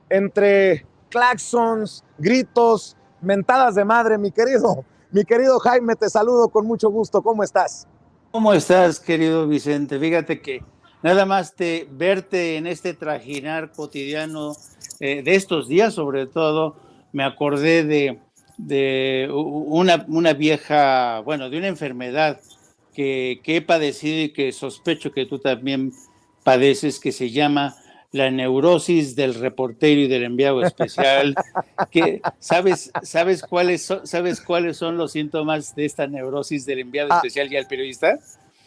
entre claxons, gritos, mentadas de madre. Mi querido Jaime, te saludo con mucho gusto. ¿Cómo estás? ¿Cómo estás, querido Vicente? Fíjate que nada más verte en este trajinar cotidiano de estos días, sobre todo, me acordé de una vieja, bueno, de una enfermedad que he padecido y que sospecho que tú también padeces, que se llama la neurosis del reportero y del enviado especial. Que, ¿sabes cuáles son los síntomas de esta neurosis del enviado A, especial y al periodista?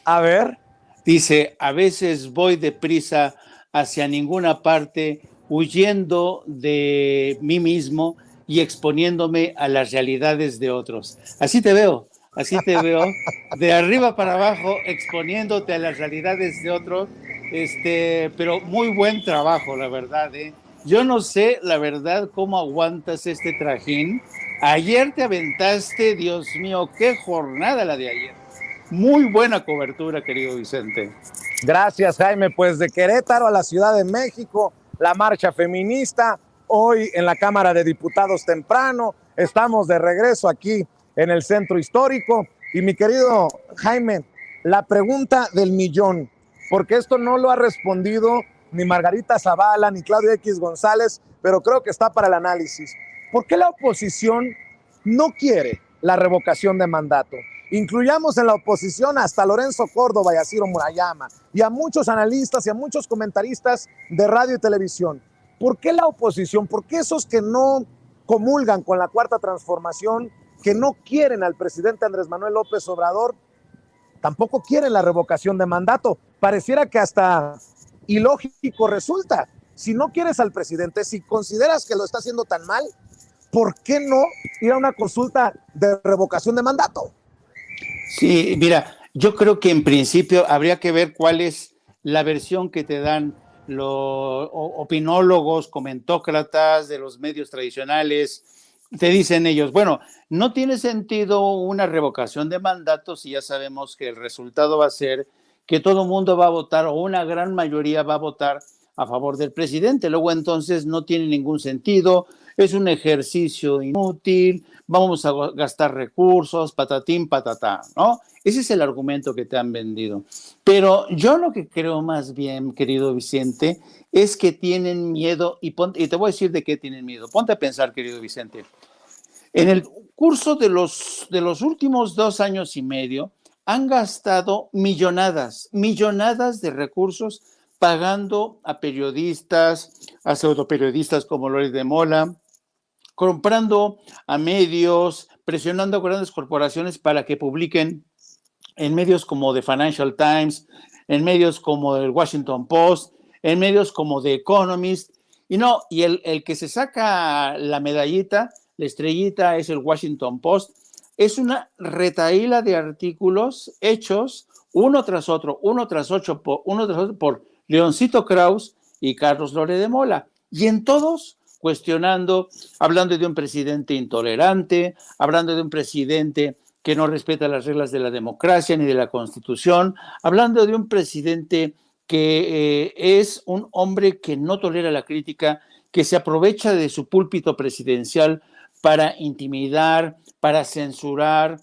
a ver. Dice, a veces voy deprisa hacia ninguna parte, huyendo de mí mismo y exponiéndome a las realidades de otros. Así te veo, de arriba para abajo, exponiéndote a las realidades de otros, pero muy buen trabajo, la verdad, ¿eh? Yo no sé, la verdad, cómo aguantas este trajín. Ayer te aventaste, Dios mío, qué jornada la de ayer. Muy buena cobertura, querido Vicente. Gracias, Jaime. Pues de Querétaro a la Ciudad de México, la marcha feminista, hoy en la Cámara de Diputados temprano, estamos de regreso aquí en el centro histórico. Y mi querido Jaime, la pregunta del millón, porque esto no lo ha respondido ni Margarita Zavala ni Claudio X González, pero creo que está para el análisis. ¿Por qué la oposición no quiere la revocación de mandato? Incluyamos en la oposición hasta Lorenzo Córdoba y a Ciro Murayama y a muchos analistas y a muchos comentaristas de radio y televisión. ¿Por qué la oposición? ¿Por qué esos que no comulgan con la cuarta transformación, que no quieren al presidente Andrés Manuel López Obrador, tampoco quieren la revocación de mandato? Pareciera que hasta ilógico resulta. Si no quieres al presidente, si consideras que lo está haciendo tan mal, ¿por qué no ir a una consulta de revocación de mandato? Sí, mira, yo creo que en principio habría que ver cuál es la versión que te dan los opinólogos, comentócratas de los medios tradicionales. Te dicen ellos, bueno, no tiene sentido una revocación de mandato si ya sabemos que el resultado va a ser que todo el mundo va a votar o una gran mayoría va a votar a favor del presidente. Luego entonces no tiene ningún sentido, es un ejercicio inútil, vamos a gastar recursos, patatín, patatá, ¿no? Ese es el argumento que te han vendido. Pero yo lo que creo más bien, querido Vicente, es que tienen miedo, y te voy a decir de qué tienen miedo. Ponte a pensar, querido Vicente. En el curso de los últimos 2 años y medio, han gastado millonadas de recursos pagando a periodistas, a pseudoperiodistas como Loret de Mola, comprando a medios, presionando a grandes corporaciones para que publiquen en medios como The Financial Times, en medios como el Washington Post, en medios como The Economist, y el que se saca la medallita, la estrellita, es el Washington Post. Es una retahíla de artículos hechos uno tras otro por Leoncito Krauss y Carlos Loret de Mola. Y en todos cuestionando, hablando de un presidente intolerante, hablando de un presidente que no respeta las reglas de la democracia ni de la Constitución, hablando de un presidente que es un hombre que no tolera la crítica, que se aprovecha de su púlpito presidencial para intimidar, para censurar,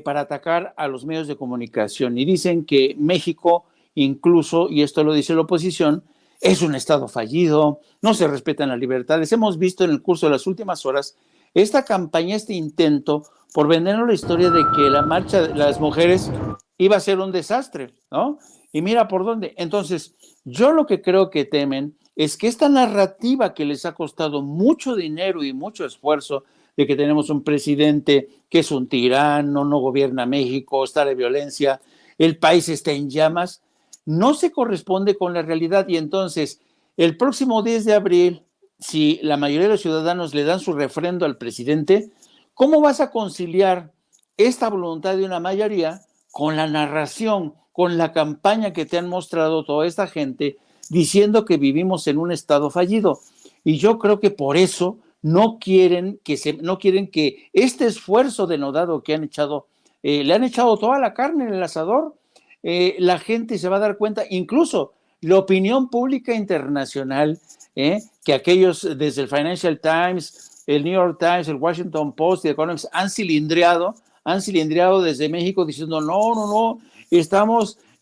para atacar a los medios de comunicación. Y dicen que México, incluso, y esto lo dice la oposición, es un Estado fallido, no se respetan las libertades. Hemos visto en el curso de las últimas horas esta campaña, este intento por vendernos la historia de que la marcha de las mujeres iba a ser un desastre, ¿no? Y mira por dónde. Entonces, yo lo que creo que temen es que esta narrativa que les ha costado mucho dinero y mucho esfuerzo, de que tenemos un presidente que es un tirano, no gobierna México, está de violencia, el país está en llamas, no se corresponde con la realidad. Y entonces, el próximo 10 de abril, si la mayoría de los ciudadanos le dan su refrendo al presidente, ¿cómo vas a conciliar esta voluntad de una mayoría con la narración, con la campaña que te han mostrado toda esta gente diciendo que vivimos en un estado fallido? Y yo creo que por eso no quieren que este esfuerzo denodado que han echado, le han echado toda la carne en el asador. La gente se va a dar cuenta, incluso la opinión pública internacional que aquellos desde el Financial Times, el New York Times, el Washington Post y The Economist han cilindriado desde México diciendo no,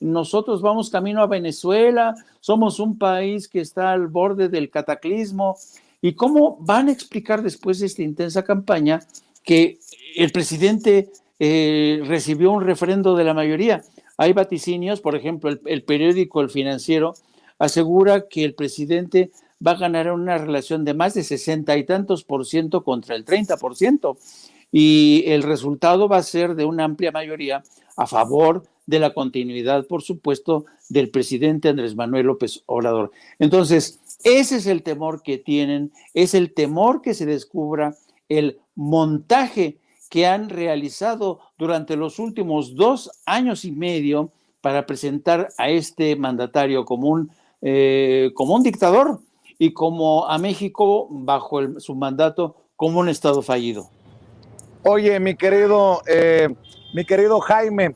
nosotros vamos camino a Venezuela, somos un país que está al borde del cataclismo. ¿Y cómo van a explicar después de esta intensa campaña que el presidente recibió un refrendo de la mayoría? Hay vaticinios, por ejemplo, el periódico El Financiero asegura que el presidente va a ganar una relación de más de 60 y tantos % contra el 30%, y el resultado va a ser de una amplia mayoría a favor de la continuidad, por supuesto, del presidente Andrés Manuel López Obrador. Entonces, ese es el temor que tienen, es el temor que se descubra el montaje que han realizado durante los últimos 2 años y medio para presentar a este mandatario como un dictador y como a México, bajo su mandato, como un Estado fallido. Oye, mi querido Jaime,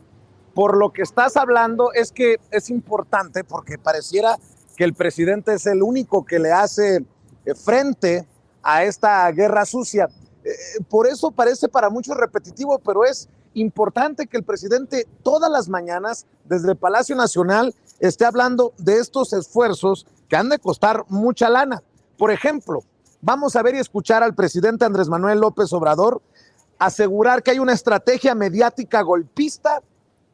por lo que estás hablando es que es importante porque pareciera que el presidente es el único que le hace frente a esta guerra sucia. Por eso parece para muchos repetitivo, pero es importante que el presidente todas las mañanas desde el Palacio Nacional esté hablando de estos esfuerzos que han de costar mucha lana. Por ejemplo, vamos a ver y escuchar al presidente Andrés Manuel López Obrador asegurar que hay una estrategia mediática golpista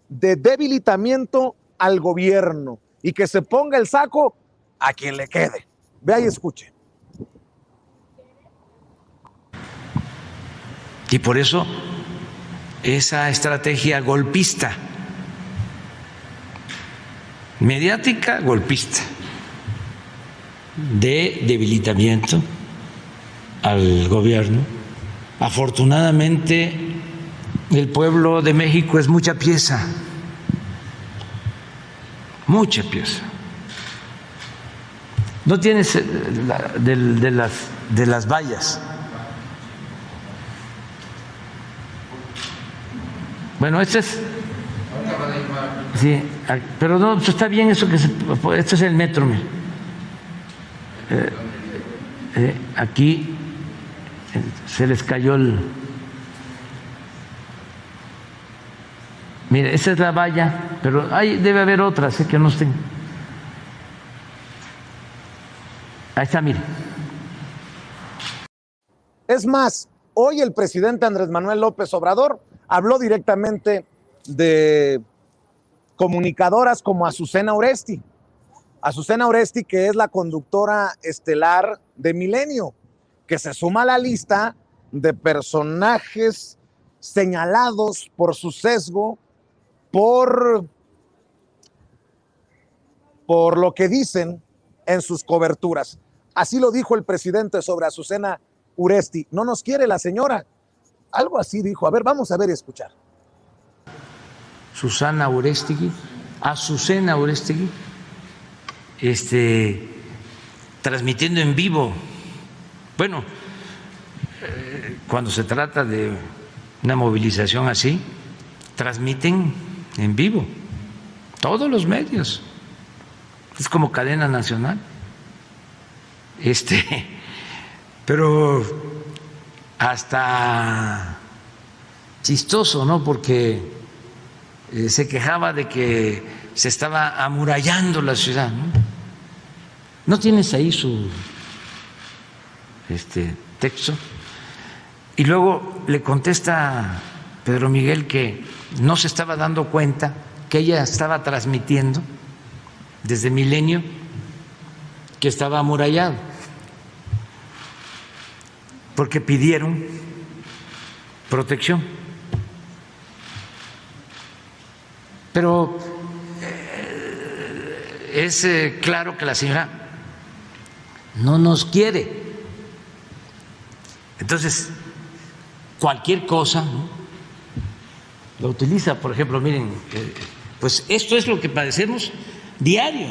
de debilitamiento al gobierno y que se ponga el saco a quien le quede. Vea y escuche. Y por eso esa estrategia golpista, mediática golpista, de debilitamiento al gobierno. Afortunadamente, el pueblo de México es mucha pieza, mucha pieza. No tienes de las vallas. Bueno, este es. Sí, pero no, está bien eso que este es el metro. Aquí se les cayó el. Mire, esa es la valla, pero debe haber otra, sé que no estén. Ahí está, mire. Es más, hoy el presidente Andrés Manuel López Obrador habló directamente de comunicadoras como Azucena Oresti. Azucena Oresti, que es la conductora estelar de Milenio, que se suma a la lista de personajes señalados por su sesgo, por lo que dicen en sus coberturas. Así lo dijo el presidente sobre Azucena Oresti. No nos quiere la señora. Algo así dijo. A ver, vamos a ver y escuchar. Azucena Oresti, transmitiendo en vivo. Bueno, cuando se trata de una movilización así, transmiten en vivo todos los medios. Es como cadena nacional. Pero hasta chistoso, ¿no? Porque se quejaba de que se estaba amurallando la ciudad, ¿no? ¿No tienes ahí su texto? Y luego le contesta Pedro Miguel que no se estaba dando cuenta que ella estaba transmitiendo desde Milenio, que estaba amurallado, porque pidieron protección. Pero es claro que la señora no nos quiere. Entonces, cualquier cosa, ¿no?, lo utiliza. Por ejemplo, miren, pues esto es lo que padecemos diario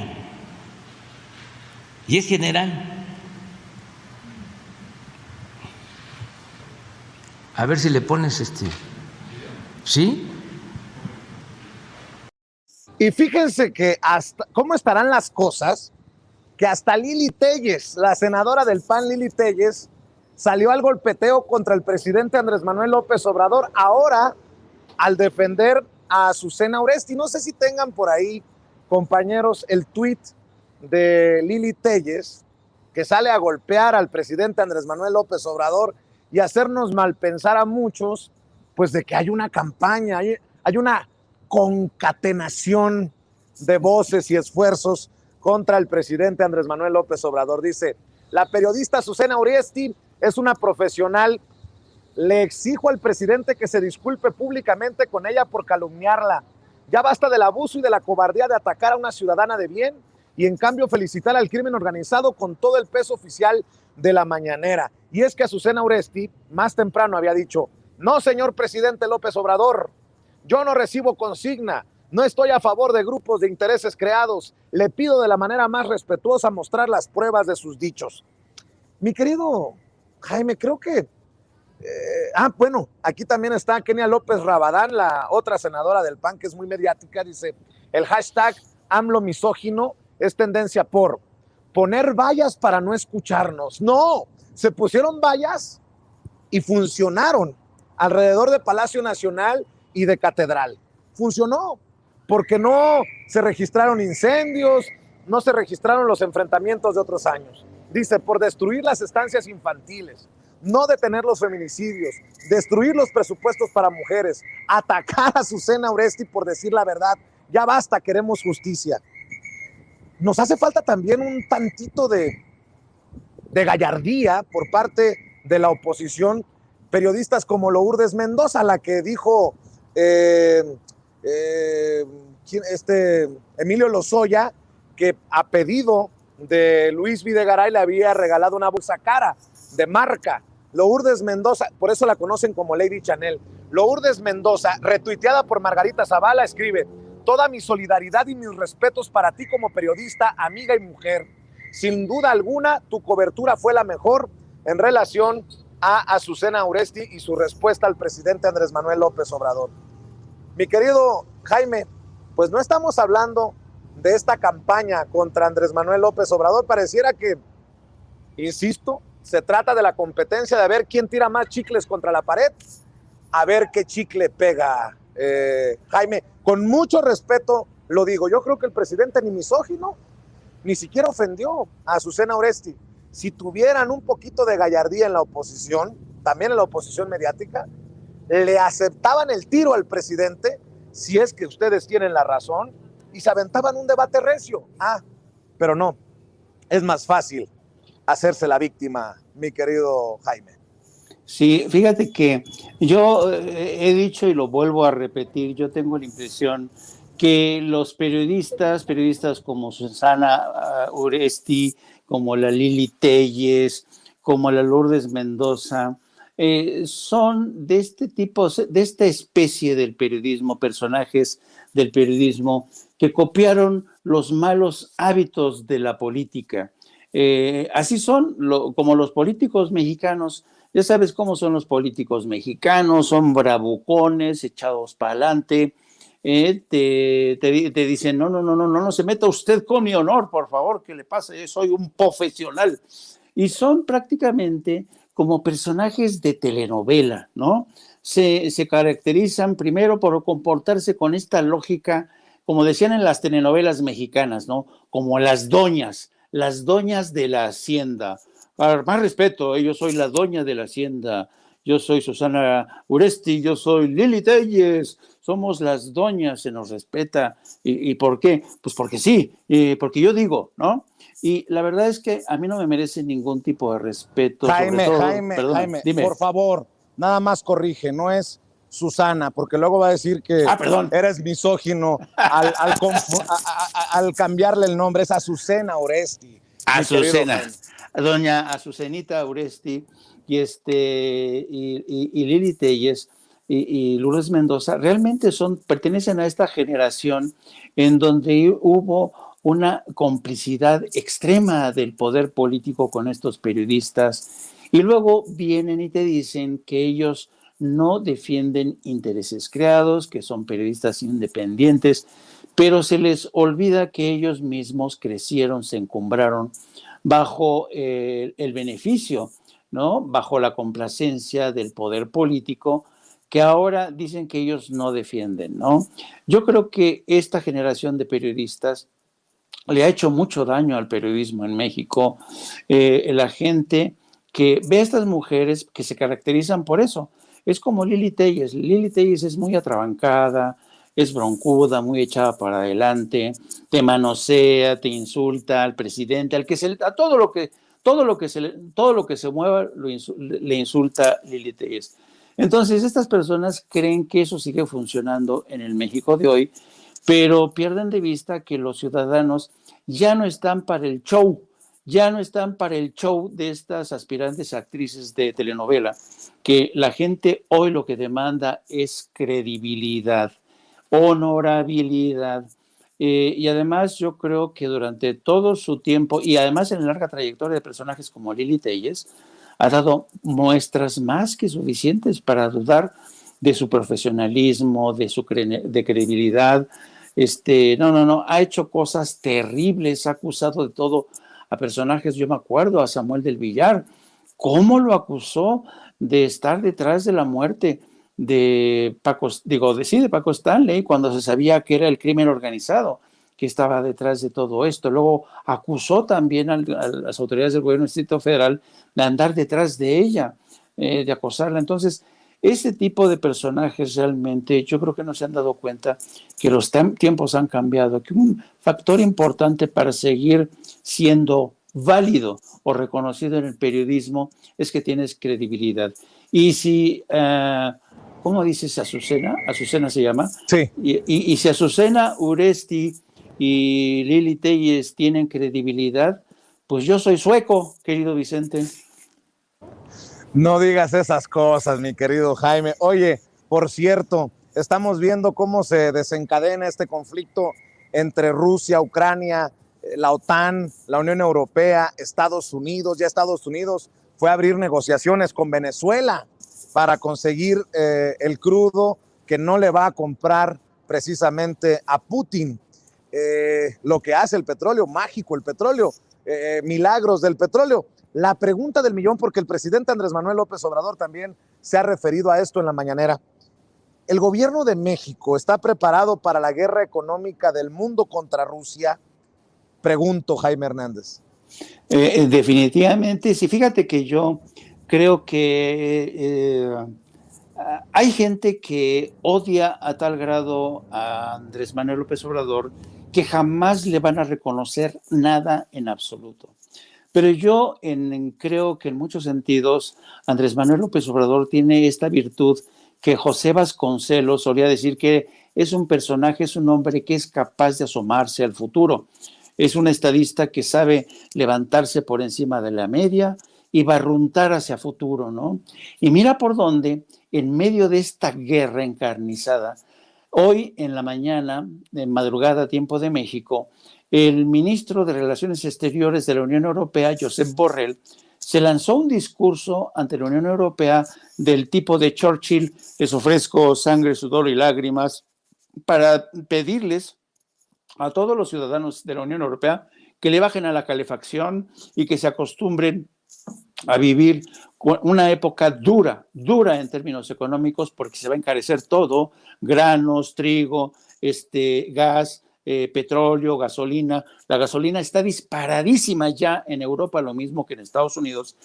y es general. A ver si le pones ¿sí? Y fíjense que hasta cómo estarán las cosas que hasta Lili Téllez, la senadora del PAN Lili Téllez, salió al golpeteo contra el presidente Andrés Manuel López Obrador, ahora al defender a Azucena Oresti. No sé si tengan por ahí, compañeros, el tuit de Lili Téllez, que sale a golpear al presidente Andrés Manuel López Obrador y hacernos malpensar a muchos, pues de que hay una campaña, hay una concatenación de voces y esfuerzos contra el presidente Andrés Manuel López Obrador. Dice, la periodista Azucena Oresti es una profesional. Le exijo al presidente que se disculpe públicamente con ella por calumniarla. Ya basta del abuso y de la cobardía de atacar a una ciudadana de bien y en cambio felicitar al crimen organizado con todo el peso oficial de la mañanera. Y es que Azucena Oresti más temprano había dicho, no, señor presidente López Obrador, yo no recibo consigna, no estoy a favor de grupos de intereses creados, le pido de la manera más respetuosa mostrar las pruebas de sus dichos. Mi querido Jaime, creo que bueno, aquí también está Kenia López Rabadán, la otra senadora del PAN que es muy mediática, dice, el hashtag AMLO misógino es tendencia por poner vallas para no escucharnos. No, se pusieron vallas y funcionaron alrededor de Palacio Nacional y de Catedral. Funcionó, porque no se registraron incendios, no se registraron los enfrentamientos de otros años. Dice, por destruir las estancias infantiles, no detener los feminicidios, destruir los presupuestos para mujeres, atacar a Azucena Oresti por decir la verdad. Ya basta, queremos justicia. Nos hace falta también un tantito de gallardía por parte de la oposición, periodistas como Lourdes Mendoza, la que dijo Emilio Lozoya, que a pedido de Luis Videgaray le había regalado una bolsa cara de marca. Lourdes Mendoza, por eso la conocen como Lady Chanel. Lourdes Mendoza, retuiteada por Margarita Zavala, escribe, toda mi solidaridad y mis respetos para ti como periodista, amiga y mujer. Sin duda alguna, tu cobertura fue la mejor en relación a Azucena Oresti y su respuesta al presidente Andrés Manuel López Obrador. Mi querido Jaime, pues no estamos hablando de esta campaña contra Andrés Manuel López Obrador. Pareciera que, insisto, se trata de la competencia de ver quién tira más chicles contra la pared, a ver qué chicle pega. Jaime, con mucho respeto lo digo, yo creo que el presidente ni misógino, ni siquiera ofendió a Azucena Oresti. Si tuvieran un poquito de gallardía en la oposición, también en la oposición mediática, le aceptaban el tiro al presidente, si es que ustedes tienen la razón, y se aventaban un debate recio. Pero no, es más fácil hacerse la víctima, mi querido Jaime. Sí, fíjate que yo he dicho y lo vuelvo a repetir, yo tengo la impresión que los periodistas como Susana Oresti, como la Lili Téllez, como la Lourdes Mendoza, son de este tipo, de esta especie del periodismo, personajes del periodismo que copiaron los malos hábitos de la política. Así son, como los políticos mexicanos. Ya sabes cómo son los políticos mexicanos, son bravucones, echados para adelante, te dicen, no se meta usted con mi honor, por favor, ¿qué le pasa? Yo soy un profesional. Y son prácticamente como personajes de telenovela, ¿no? Se caracterizan primero por comportarse con esta lógica, como decían en las telenovelas mexicanas, ¿no? Como las doñas de la hacienda. Más respeto, yo soy la doña de la hacienda, yo soy Susana Oresti, yo soy Lili Téllez, somos las doñas, se nos respeta. ¿Y por qué? Pues porque sí, porque yo digo, ¿no? Y la verdad es que a mí no me merece ningún tipo de respeto. Jaime, sobre todo, Jaime, dime. Por favor, nada más corrige, no es Susana, porque luego va a decir que eres misógino al cambiarle el nombre, es Azucena Oresti. Azucena, doña Azucenita Oresti y Lili Téllez y Lourdes Mendoza realmente pertenecen a esta generación en donde hubo una complicidad extrema del poder político con estos periodistas y luego vienen y te dicen que ellos no defienden intereses creados, que son periodistas independientes, pero se les olvida que ellos mismos crecieron, se encumbraron bajo el beneficio, ¿no? Bajo la complacencia del poder político, que ahora dicen que ellos no defienden, ¿no? Yo creo que esta generación de periodistas le ha hecho mucho daño al periodismo en México. La gente que ve a estas mujeres que se caracterizan por eso. Es como Lili Telles. Lili Telles es muy atrabancada, es broncuda, muy echada para adelante, te manosea, te insulta al presidente, a todo lo que se mueva le insulta Lili Telles. Entonces, estas personas creen que eso sigue funcionando en el México de hoy, pero pierden de vista que los ciudadanos ya no están para el show, ya no están para el show de estas aspirantes actrices de telenovela, que la gente hoy lo que demanda es credibilidad, honorabilidad. Y además yo creo que durante todo su tiempo, y además en la larga trayectoria de personajes como Lili Telles, ha dado muestras más que suficientes para dudar de su profesionalismo, de credibilidad. No, ha hecho cosas terribles, ha acusado de todo a personajes. Yo me acuerdo a Samuel del Villar, cómo lo acusó de estar detrás de la muerte de Paco Stanley, cuando se sabía que era el crimen organizado que estaba detrás de todo esto. Luego acusó también a las autoridades del gobierno del Distrito Federal de andar detrás de ella, de acosarla. Entonces, ese tipo de personajes realmente, yo creo que no se han dado cuenta que los tiempos han cambiado, que un factor importante para seguir siendo válido o reconocido en el periodismo es que tienes credibilidad. Y si, ¿cómo dices Azucena? Azucena se llama. Sí. Y si Azucena Uresti y Lili Telles tienen credibilidad, pues yo soy sueco, querido Vicente. No digas esas cosas, mi querido Jaime. Oye, por cierto, estamos viendo cómo se desencadena este conflicto entre Rusia, Ucrania, la OTAN, la Unión Europea, Estados Unidos. Ya Estados Unidos fue a abrir negociaciones con Venezuela para conseguir el crudo que no le va a comprar precisamente a Putin. Lo que hace el petróleo, mágico el petróleo, milagros del petróleo. La pregunta del millón, porque el presidente Andrés Manuel López Obrador también se ha referido a esto en la mañanera. ¿El gobierno de México está preparado para la guerra económica del mundo contra Rusia? Pregunto, Jaime Hernández. Definitivamente, sí. Fíjate que yo creo que hay gente que odia a tal grado a Andrés Manuel López Obrador que jamás le van a reconocer nada en absoluto. Pero yo creo que en muchos sentidos Andrés Manuel López Obrador tiene esta virtud que José Vasconcelos solía decir, que es un personaje, es un hombre que es capaz de asomarse al futuro. Es un estadista que sabe levantarse por encima de la media y barruntar hacia futuro, ¿no? Y mira por dónde, en medio de esta guerra encarnizada, hoy en la mañana, en madrugada, tiempo de México, el ministro de Relaciones Exteriores de la Unión Europea, Josep Borrell, se lanzó un discurso ante la Unión Europea del tipo de Churchill: les ofrezco sangre, sudor y lágrimas, para pedirles a todos los ciudadanos de la Unión Europea que le bajen a la calefacción y que se acostumbren a vivir una época dura en términos económicos, porque se va a encarecer todo: granos, trigo, gas, petróleo, gasolina. La gasolina está disparadísima ya en Europa, lo mismo que en Estados Unidos.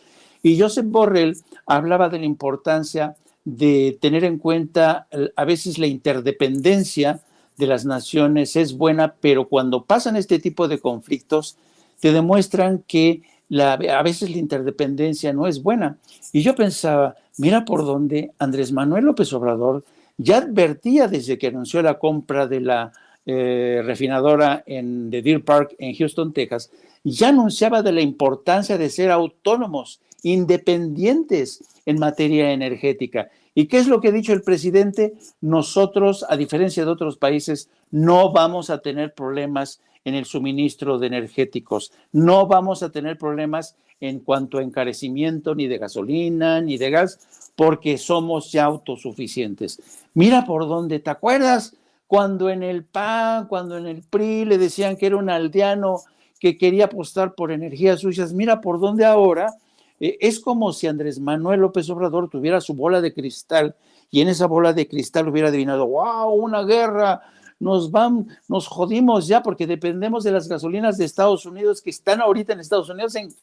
Y Josep Borrell hablaba de la importancia de tener en cuenta a veces la interdependencia de las naciones es buena, pero cuando pasan este tipo de conflictos te demuestran que a veces la interdependencia no es buena. Y yo pensaba, mira por dónde Andrés Manuel López Obrador ya advertía desde que anunció la compra de la refinadora de Deer Park en Houston, Texas, ya anunciaba de la importancia de ser autónomos, independientes en materia energética. ¿Y qué es lo que ha dicho el presidente? Nosotros, a diferencia de otros países, no vamos a tener problemas en el suministro de energéticos, no vamos a tener problemas en cuanto a encarecimiento ni de gasolina ni de gas, porque somos ya autosuficientes. Mira por dónde, ¿te acuerdas cuando en el PAN, cuando en el PRI le decían que era un aldeano que quería apostar por energías sucias. Mira por dónde ahora. Es como si Andrés Manuel López Obrador tuviera su bola de cristal y en esa bola de cristal hubiera adivinado, wow, una guerra, nos jodimos ya porque dependemos de las gasolinas de Estados Unidos que están ahorita en Estados Unidos en...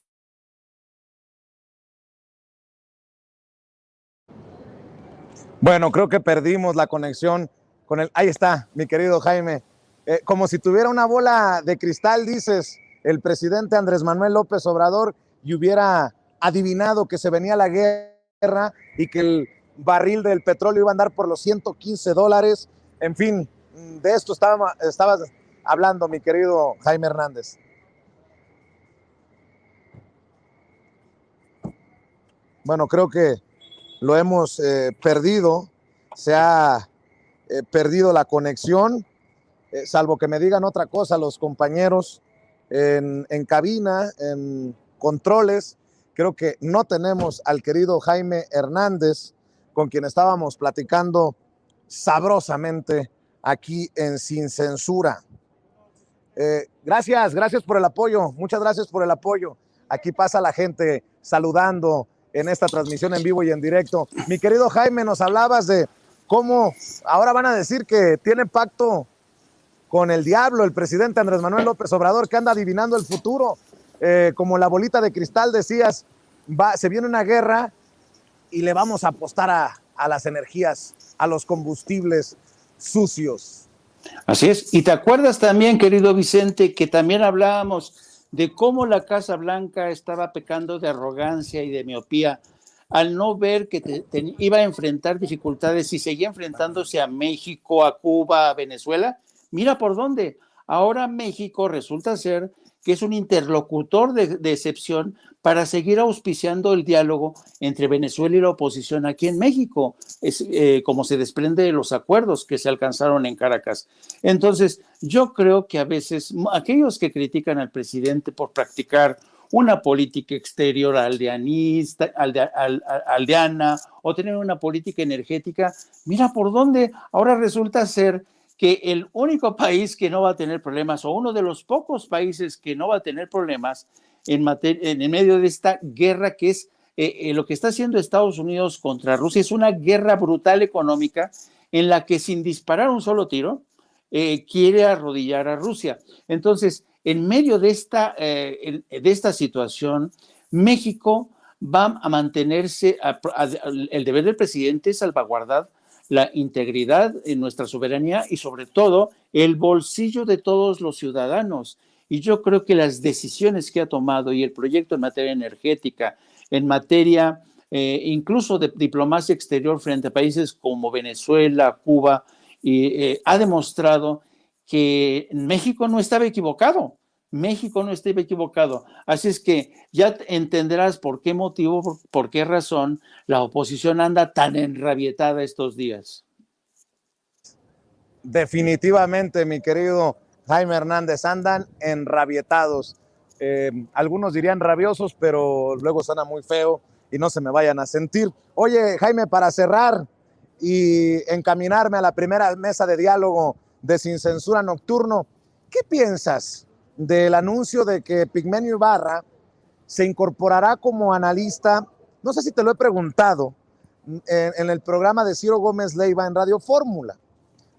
Bueno, creo que perdimos la conexión con el... Ahí está, mi querido Jaime. Como si tuviera una bola de cristal, dices, el presidente Andrés Manuel López Obrador y hubiera adivinado que se venía la guerra y que el barril del petróleo iba a andar por los $115. En fin, de esto estabas hablando, mi querido Jaime Hernández. Bueno, creo que lo hemos perdido, se ha perdido la conexión, salvo que me digan otra cosa los compañeros en cabina, en controles. Creo que no tenemos al querido Jaime Hernández, con quien estábamos platicando sabrosamente aquí en Sin Censura. Gracias por el apoyo, muchas gracias por el apoyo. Aquí pasa la gente saludando en esta transmisión en vivo y en directo. Mi querido Jaime, nos hablabas de cómo ahora van a decir que tiene pacto con el diablo el presidente Andrés Manuel López Obrador, que anda adivinando el futuro. Como la bolita de cristal decías, se viene una guerra y le vamos a apostar a las energías, a los combustibles sucios. Así es. Y te acuerdas también, querido Vicente, que también hablábamos de cómo la Casa Blanca estaba pecando de arrogancia y de miopía al no ver que iba a enfrentar dificultades y seguía enfrentándose a México, a Cuba, a Venezuela. Mira por dónde. Ahora México resulta ser que es un interlocutor de excepción para seguir auspiciando el diálogo entre Venezuela y la oposición aquí en México, es como se desprende de los acuerdos que se alcanzaron en Caracas. Entonces, yo creo que a veces aquellos que critican al presidente por practicar una política exterior aldeanista, aldeana, o tener una política energética, mira por dónde ahora resulta ser que el único país que no va a tener problemas, o uno de los pocos países que no va a tener problemas en medio de esta guerra que es lo que está haciendo Estados Unidos contra Rusia, es una guerra brutal económica en la que sin disparar un solo tiro quiere arrodillar a Rusia. Entonces, en medio de esta situación, México va a mantenerse, el deber del presidente es salvaguardar la integridad en nuestra soberanía y sobre todo el bolsillo de todos los ciudadanos. Y yo creo que las decisiones que ha tomado y el proyecto en materia energética, en materia incluso de diplomacia exterior frente a países como Venezuela, Cuba, ha demostrado que México no estaba equivocado. México no estaba equivocado. Así es que ya entenderás por qué motivo, por qué razón la oposición anda tan enrabietada estos días. Definitivamente, mi querido Jaime Hernández, andan enrabietados. Algunos dirían rabiosos, pero luego suena muy feo y no se me vayan a sentir. Oye, Jaime, para cerrar y encaminarme a la primera mesa de diálogo de Sin Censura Nocturno, ¿qué piensas del anuncio de que Epigmenio Ibarra se incorporará como analista? No sé si te lo he preguntado, en el programa de Ciro Gómez Leiva en Radio Fórmula.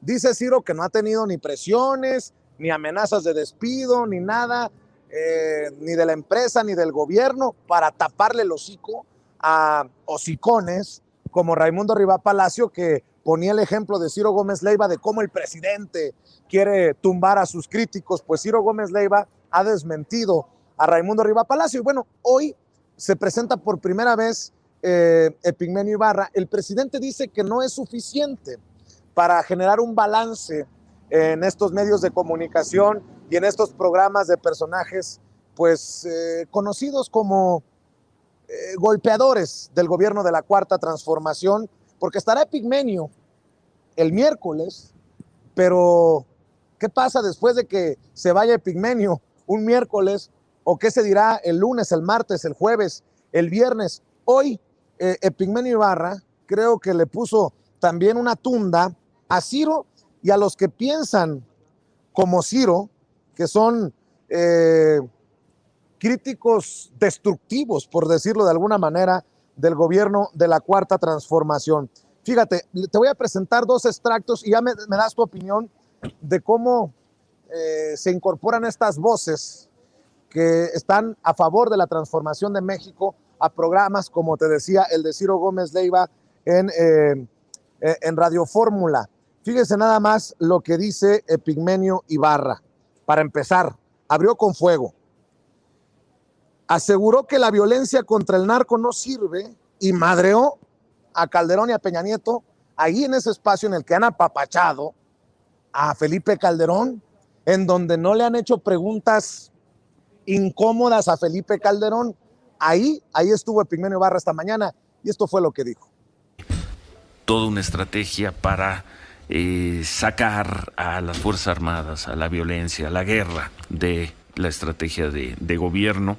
Dice Ciro que no ha tenido ni presiones, ni amenazas de despido, ni nada, ni de la empresa, ni del gobierno, para taparle el hocico a hocicones como Raimundo Rivá Palacio, que ponía el ejemplo de Ciro Gómez Leiva de cómo el presidente quiere tumbar a sus críticos. Pues Ciro Gómez Leiva ha desmentido a Raimundo Rivá Palacio. Y bueno, hoy se presenta por primera vez Epigmenio Ibarra. El presidente dice que no es suficiente para generar un balance en estos medios de comunicación y en estos programas de personajes pues conocidos como golpeadores del gobierno de la Cuarta Transformación, porque estará Epigmenio el miércoles, pero ¿qué pasa después de que se vaya Epigmenio un miércoles? ¿O qué se dirá el lunes, el martes, el jueves, el viernes? Hoy Epigmenio Ibarra creo que le puso también una tunda a Ciro Y a los que piensan como Ciro, que son críticos destructivos, por decirlo de alguna manera, del gobierno de la Cuarta Transformación. Fíjate, te voy a presentar dos extractos y ya me das tu opinión de cómo se incorporan estas voces que están a favor de la transformación de México a programas, como te decía, el de Ciro Gómez Leiva en Radio Fórmula. Fíjense nada más lo que dice Epigmenio Ibarra. Para empezar, abrió con fuego. Aseguró que la violencia contra el narco no sirve y madreó a Calderón y a Peña Nieto ahí en ese espacio en el que han apapachado a Felipe Calderón, en donde no le han hecho preguntas incómodas a Felipe Calderón. Ahí estuvo Epigmenio Ibarra esta mañana y esto fue lo que dijo. Toda una estrategia para sacar a las Fuerzas Armadas, a la violencia, a la guerra de la estrategia de gobierno.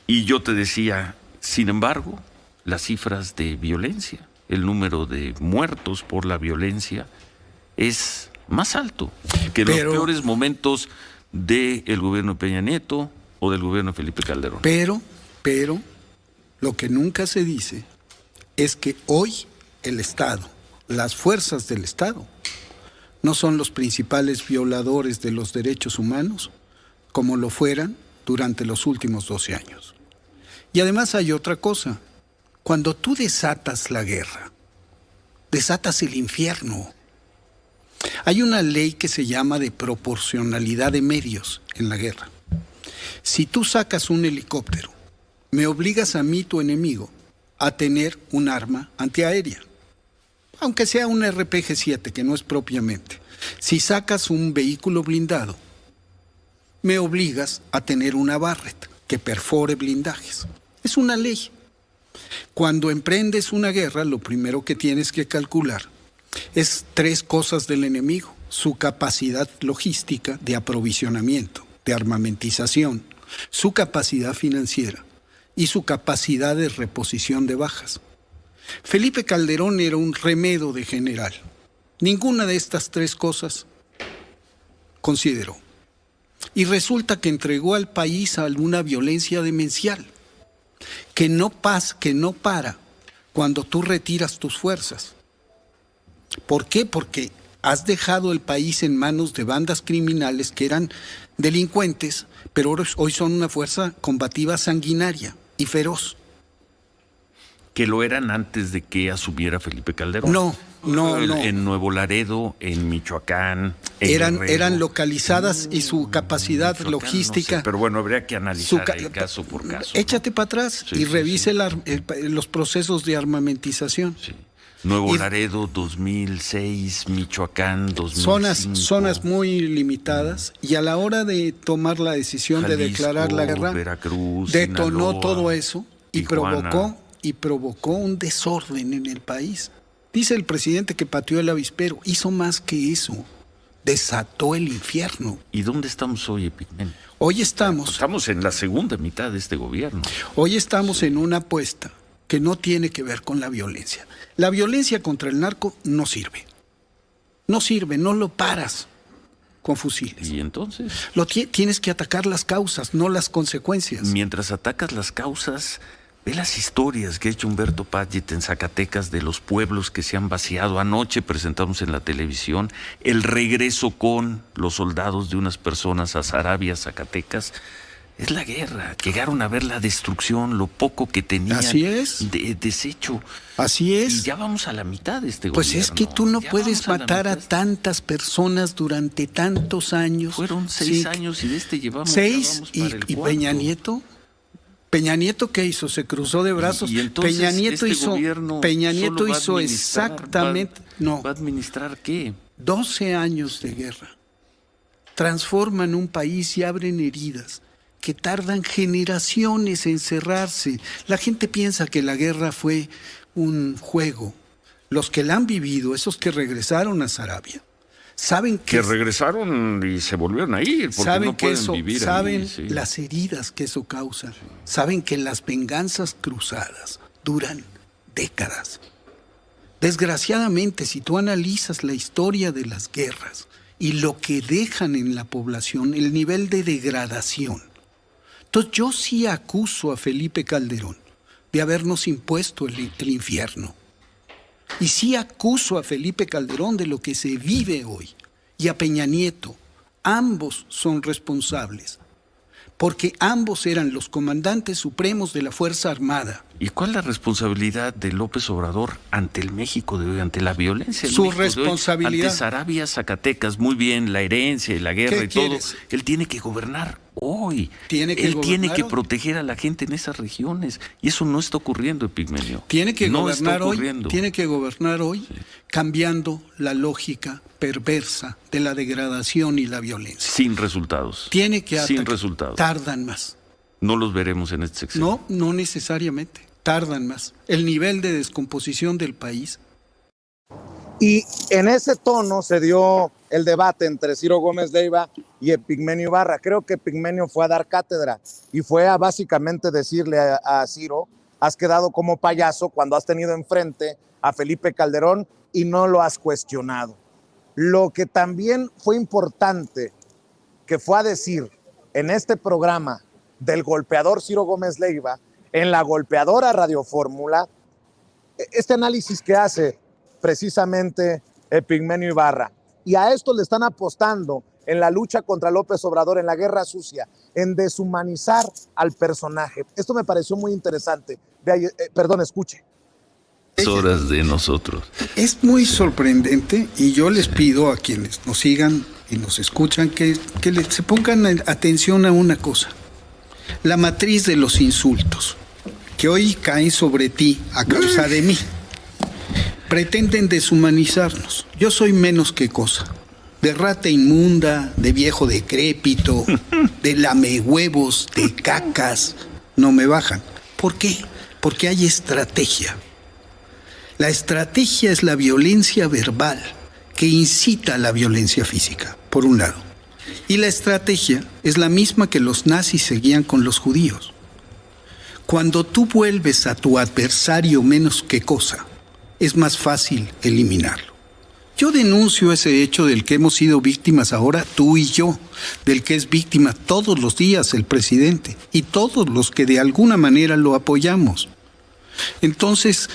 Y yo te decía, sin embargo, las cifras de violencia, el número de muertos por la violencia es más alto que en los peores momentos del gobierno de Peña Nieto o del gobierno de Felipe Calderón. Pero, lo que nunca se dice es que hoy el Estado, las fuerzas del Estado, no son los principales violadores de los derechos humanos como lo fueran durante los últimos 12 años. Y además hay otra cosa. Cuando tú desatas la guerra, desatas el infierno. Hay una ley que se llama de proporcionalidad de medios en la guerra. Si tú sacas un helicóptero, me obligas a mí, tu enemigo, a tener un arma antiaérea. Aunque sea un RPG-7, que no es propiamente. Si sacas un vehículo blindado, me obligas a tener una Barrett que perfore blindajes. Es una ley. Cuando emprendes una guerra, lo primero que tienes que calcular es 3 cosas del enemigo: su capacidad logística de aprovisionamiento, de armamentización, su capacidad financiera y su capacidad de reposición de bajas. Felipe Calderón era un remedo de general. Ninguna de estas 3 cosas consideró. Y resulta que entregó al país a una violencia demencial que no para cuando tú retiras tus fuerzas. ¿Por qué? Porque has dejado el país en manos de bandas criminales que eran delincuentes, pero hoy son una fuerza combativa sanguinaria y feroz. Que lo eran antes de que asumiera Felipe Calderón. No. En Nuevo Laredo, en Michoacán. Eran localizadas y su capacidad logística. No sé, pero bueno, habría que analizar caso por caso. Échate para atrás y revise los procesos de armamentización. Sí. Nuevo Laredo, 2006, Michoacán, 2005. Zonas muy limitadas, y a la hora de tomar la decisión Jalisco, de declarar la guerra, Veracruz, detonó Sinaloa, todo eso y provocó un desorden en el país. Dice el presidente que pateó el avispero. Hizo más que eso. Desató el infierno. ¿Y dónde estamos hoy, Epigmenio? Hoy estamos en la segunda mitad de este gobierno. Hoy estamos en una apuesta que no tiene que ver con la violencia. La violencia contra el narco no sirve. No sirve, no lo paras con fusiles. ¿Y entonces? Tienes que atacar las causas, no las consecuencias. Mientras atacas las causas, ve las historias que ha hecho Humberto Padgett en Zacatecas de los pueblos que se han vaciado. Anoche presentamos en la televisión el regreso con los soldados de unas personas a Sarabia, Zacatecas. Es la guerra. Llegaron a ver la destrucción, lo poco que tenían. Así es. Desecho. Así es. Y ya vamos a la mitad de este pues gobierno. Pues es que tú no puedes matar a tantas personas durante tantos años. Fueron 6 años y de este llevamos 6 y Peña Nieto. ¿Peña Nieto qué hizo? ¿Se cruzó de brazos? Y entonces Peña Nieto hizo exactamente... No. ¿Va a administrar qué? 12 años de guerra. Transforman un país y abren heridas que tardan generaciones en cerrarse. La gente piensa que la guerra fue un juego. Los que la han vivido, esos que regresaron a Sarabia, saben que regresaron y se volvieron a ir porque saben no que pueden vivir saben ahí, sí. Las heridas que eso causa. Saben que las venganzas cruzadas duran décadas. Desgraciadamente, si tú analizas la historia de las guerras y lo que dejan en la población, el nivel de degradación. Entonces yo sí acuso a Felipe Calderón de habernos impuesto el infierno. Y sí acuso a Felipe Calderón de lo que se vive hoy. Y a Peña Nieto. Ambos son responsables. Porque ambos eran los comandantes supremos de la Fuerza Armada. ¿Y cuál es la responsabilidad de López Obrador ante el México de hoy, ante la violencia del Su México de hoy, responsabilidad. ante Sarabia, Zacatecas, muy bien, la herencia y la guerra y quieres? todo? Él tiene que gobernar hoy. Tiene que Él gobernar tiene que hoy. proteger a la gente en esas regiones. Y eso no está ocurriendo, Epigmenio. Tiene que no gobernar está hoy. ocurriendo. Tiene que gobernar hoy, Sí. cambiando la lógica perversa de la degradación y la violencia. Sin resultados. Tiene que Sin atacar. resultados. Tardan más. No los veremos en este sexenio. No necesariamente. Tardan más. El nivel de descomposición del país. Y en ese tono se dio el debate entre Ciro Gómez Leiva y Epigmenio Ibarra. Creo que Epigmenio fue a dar cátedra y fue a básicamente decirle a Ciro: has quedado como payaso cuando has tenido enfrente a Felipe Calderón y no lo has cuestionado. Lo que también fue importante que fue a decir en este programa del golpeador Ciro Gómez Leiva, en la golpeadora Radio Fórmula, este análisis que hace precisamente Epigmenio Ibarra. Y a esto le están apostando en la lucha contra López Obrador, en la guerra sucia, en deshumanizar al personaje. Esto me pareció muy interesante. Escuche. Horas de nosotros. Es muy sorprendente y yo les pido a quienes nos sigan y nos escuchan que se pongan atención a una cosa. La matriz de los insultos que hoy caen sobre ti a causa de mí. Pretenden deshumanizarnos. Yo soy menos que cosa. De rata inmunda, de viejo decrépito, de lamehuevos, de cacas, no me bajan. ¿Por qué? Porque hay estrategia. La estrategia es la violencia verbal que incita a la violencia física, por un lado. Y la estrategia es la misma que los nazis seguían con los judíos. Cuando tú vuelves a tu adversario menos que cosa, es más fácil eliminarlo. Yo denuncio ese hecho del que hemos sido víctimas ahora tú y yo, del que es víctima todos los días el presidente y todos los que de alguna manera lo apoyamos. Entonces,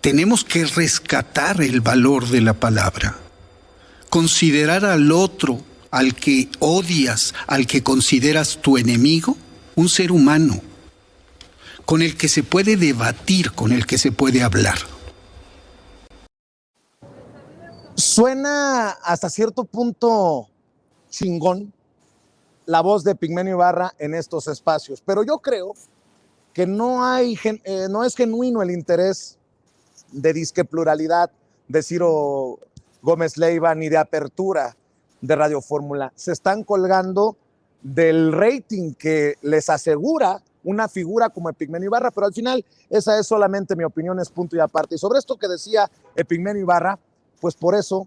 tenemos que rescatar el valor de la palabra, considerar al otro, al que odias, al que consideras tu enemigo, un ser humano, con el que se puede debatir, con el que se puede hablar. Suena hasta cierto punto chingón la voz de Epigmenio Ibarra en estos espacios, pero yo creo que no es genuino el interés de disque pluralidad de Ciro Gómez Leiva ni de apertura de Radio Fórmula. Se están colgando del rating que les asegura una figura como Epigmenio Ibarra, pero al final esa es solamente mi opinión, es punto y aparte. Y sobre esto que decía Epigmenio Ibarra, pues por eso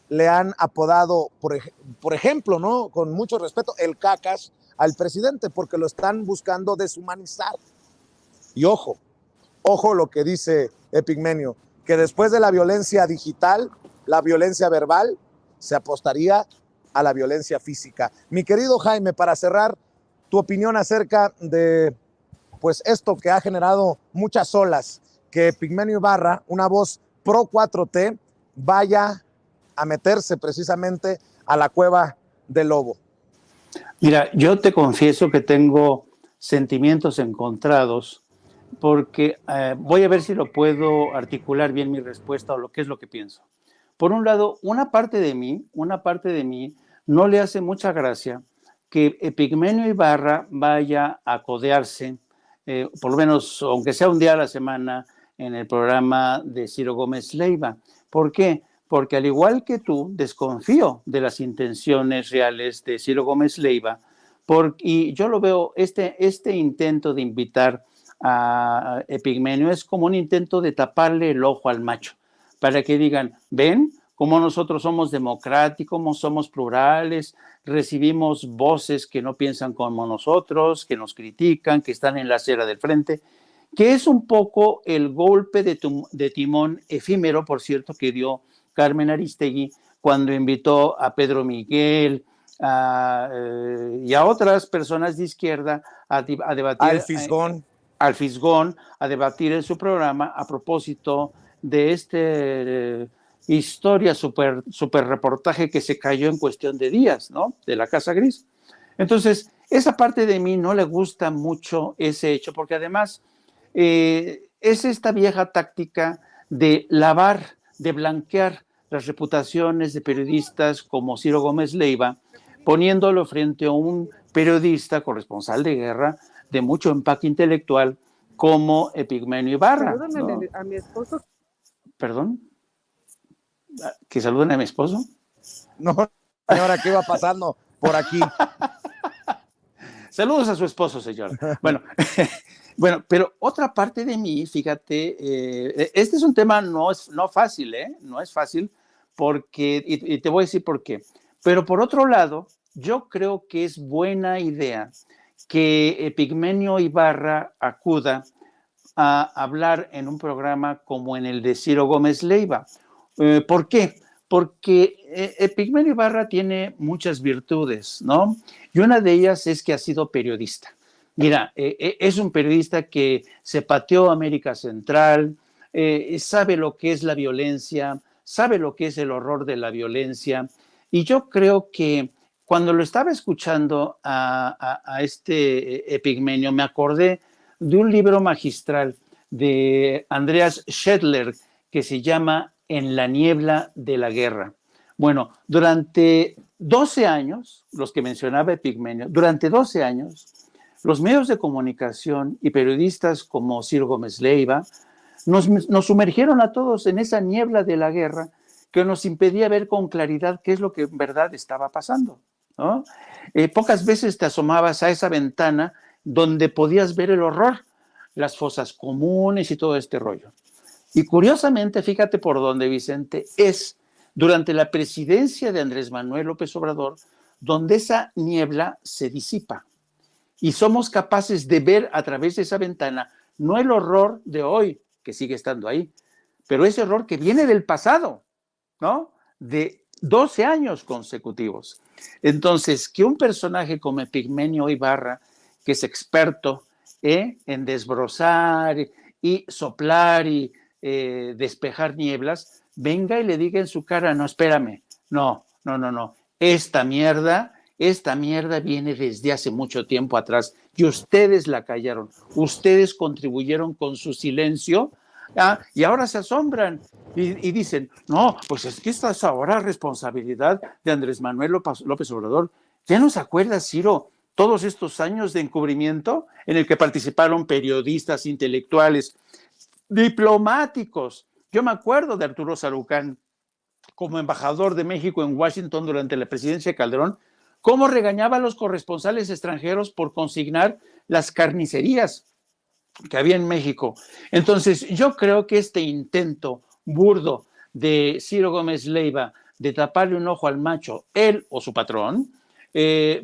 le han apodado, por ejemplo, ¿no?, con mucho respeto, el cacas al presidente, porque lo están buscando deshumanizar. Y ojo lo que dice Epigmenio, que después de la violencia digital, la violencia verbal, se apostaría a la violencia física. Mi querido Jaime, para cerrar, tu opinión acerca de pues esto que ha generado muchas olas, que Epigmenio Ibarra, una voz pro 4T, vaya a meterse precisamente a la cueva del lobo. Mira, yo te confieso que tengo sentimientos encontrados porque voy a ver si lo puedo articular bien mi respuesta o lo que es lo que pienso. Por un lado, una parte de mí no le hace mucha gracia que Epigmenio Ibarra vaya a codearse, por lo menos, aunque sea un día a la semana, en el programa de Ciro Gómez Leiva. ¿Por qué? Porque al igual que tú, desconfío de las intenciones reales de Ciro Gómez Leiva, y yo lo veo, este intento de invitar a Epigmenio es como un intento de taparle el ojo al macho, para que digan, ven cómo nosotros somos democráticos, somos plurales, recibimos voces que no piensan como nosotros, que nos critican, que están en la acera del frente. que es un poco el golpe de timón efímero, por cierto, que dio Carmen Aristegui cuando invitó a Pedro Miguel y a otras personas de izquierda a debatir. Al Fisgón, a debatir en su programa a propósito de historia, super reportaje que se cayó en cuestión de días, ¿no? De la Casa Gris. Entonces, esa parte de mí no le gusta mucho ese hecho, porque además es esta vieja táctica de lavar, de blanquear las reputaciones de periodistas como Ciro Gómez Leiva, poniéndolo frente a un periodista corresponsal de guerra de mucho empaque intelectual como Epigmenio Ibarra. Salúdame, ¿no?, a mi esposo. ¿Perdón? ¿Que saluden a mi esposo? No, señora, ¿qué va pasando por aquí? Saludos a su esposo, señora. Bueno, bueno, pero otra parte de mí, fíjate, este es un tema no fácil, no es fácil, porque, y te voy a decir por qué. Pero por otro lado, yo creo que es buena idea que Epigmenio Ibarra acuda a hablar en un programa como en el de Ciro Gómez Leiva. ¿Por qué? Porque Epigmenio Ibarra tiene muchas virtudes, ¿no? Y una de ellas es que ha sido periodista. Mira, es un periodista que se pateó América Central, sabe lo que es la violencia, sabe lo que es el horror de la violencia, y yo creo que cuando lo estaba escuchando a este Epigmenio, me acordé de un libro magistral de Andreas Schedler que se llama En la niebla de la guerra. Bueno, durante 12 años, los que mencionaba Epigmenio, durante 12 años, los medios de comunicación y periodistas como Ciro Gómez Leiva nos sumergieron a todos en esa niebla de la guerra que nos impedía ver con claridad qué es lo que en verdad estaba pasando, ¿no? Pocas veces te asomabas a esa ventana donde podías ver el horror, las fosas comunes y todo este rollo. Y curiosamente, fíjate por dónde, Vicente, es durante la presidencia de Andrés Manuel López Obrador donde esa niebla se disipa y somos capaces de ver a través de esa ventana no el horror de hoy, que sigue estando ahí, pero ese horror que viene del pasado, ¿no? De 12 años consecutivos. Entonces, que un personaje como Epigmenio Ibarra, que es experto en desbrozar y soplar y despejar nieblas, venga y le diga en su cara, no, espérame, no, esta mierda viene desde hace mucho tiempo atrás y ustedes la callaron, ustedes contribuyeron con su silencio, y ahora se asombran y dicen, no, pues es que esta es ahora responsabilidad de Andrés Manuel López Obrador. ¿Ya no se acuerda, Ciro, todos estos años de encubrimiento en el que participaron periodistas, intelectuales, diplomáticos? Yo me acuerdo de Arturo Sarucán como embajador de México en Washington durante la presidencia de Calderón, cómo regañaba a los corresponsales extranjeros por consignar las carnicerías que había en México. Entonces, yo creo que este intento burdo de Ciro Gómez Leiva de taparle un ojo al macho, él o su patrón,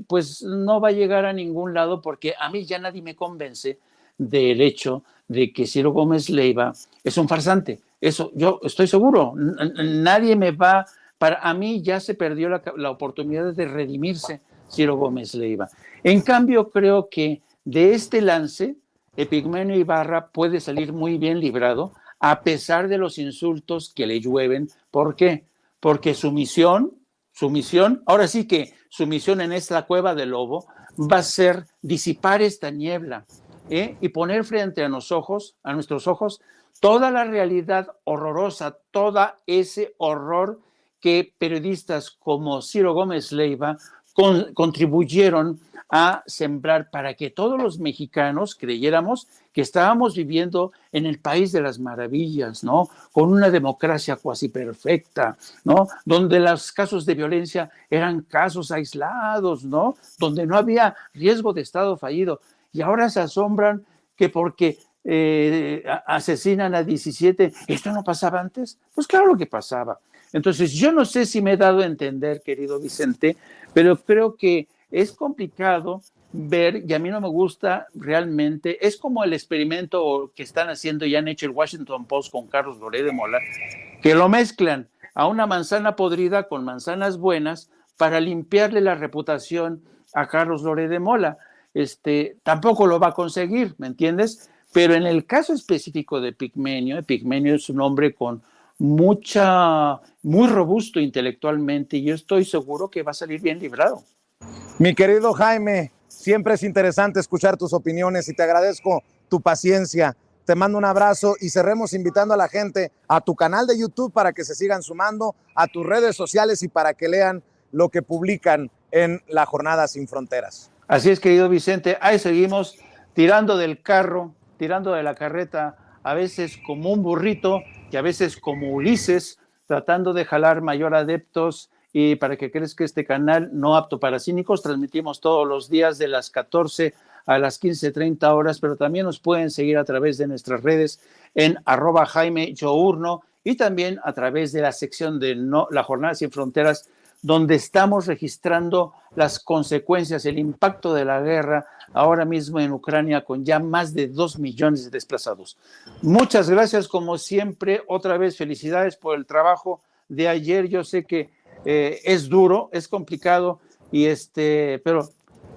pues no va a llegar a ningún lado, porque a mí ya nadie me convence del hecho de que Ciro Gómez Leiva es un farsante. Eso yo estoy seguro. Nadie me va... A mí ya se perdió la oportunidad de redimirse Ciro Gómez Leiva. En cambio, creo que de este lance Epigmenio Ibarra puede salir muy bien librado, a pesar de los insultos que le llueven. ¿Por qué? Porque su misión, ahora sí que su misión en esta cueva del lobo va a ser disipar esta niebla, y poner frente a nuestros ojos, toda la realidad horrorosa, todo ese horror que periodistas como Ciro Gómez Leiva contribuyeron a sembrar para que todos los mexicanos creyéramos que estábamos viviendo en el país de las maravillas, ¿no? Con una democracia cuasi perfecta, ¿no? Donde los casos de violencia eran casos aislados, ¿no? Donde no había riesgo de Estado fallido. Y ahora se asombran que porque asesinan a 17, ¿esto no pasaba antes? Pues claro que pasaba. Entonces, yo no sé si me he dado a entender, querido Vicente, pero creo que es complicado ver, y a mí no me gusta realmente, es como el experimento que están haciendo y han hecho el Washington Post con Carlos Loret de Mola, que lo mezclan a una manzana podrida con manzanas buenas para limpiarle la reputación a Carlos Loret de Mola. Tampoco lo va a conseguir, ¿me entiendes? Pero en el caso específico de Pigmenio es un hombre con muy robusto intelectualmente, y yo estoy seguro que va a salir bien librado. Mi querido Jaime, siempre es interesante escuchar tus opiniones y te agradezco tu paciencia. Te mando un abrazo y cerremos invitando a la gente a tu canal de YouTube para que se sigan sumando, a tus redes sociales y para que lean lo que publican en la Jornada Sin Fronteras. Así es, querido Vicente, ahí seguimos tirando del carro, tirando de la carreta, a veces como un burrito y a veces como Ulises, tratando de jalar mayor adeptos. Y para que crezca este canal no apto para cínicos, transmitimos todos los días de las 14 a las 15:30 horas, pero también nos pueden seguir a través de nuestras redes en @JaimeYourno y también a través de la sección de La Jornada Sin Fronteras, donde estamos registrando las consecuencias, el impacto de la guerra ahora mismo en Ucrania, con ya más de 2 millones de desplazados. Muchas gracias, como siempre. Otra vez, felicidades por el trabajo de ayer. Yo sé que es duro, es complicado, pero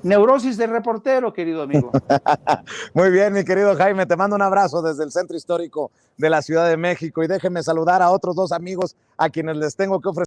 neurosis de reportero, querido amigo. Muy bien, mi querido Jaime, te mando un abrazo desde el Centro Histórico de la Ciudad de México y déjenme saludar a otros 2 amigos a quienes les tengo que ofrecer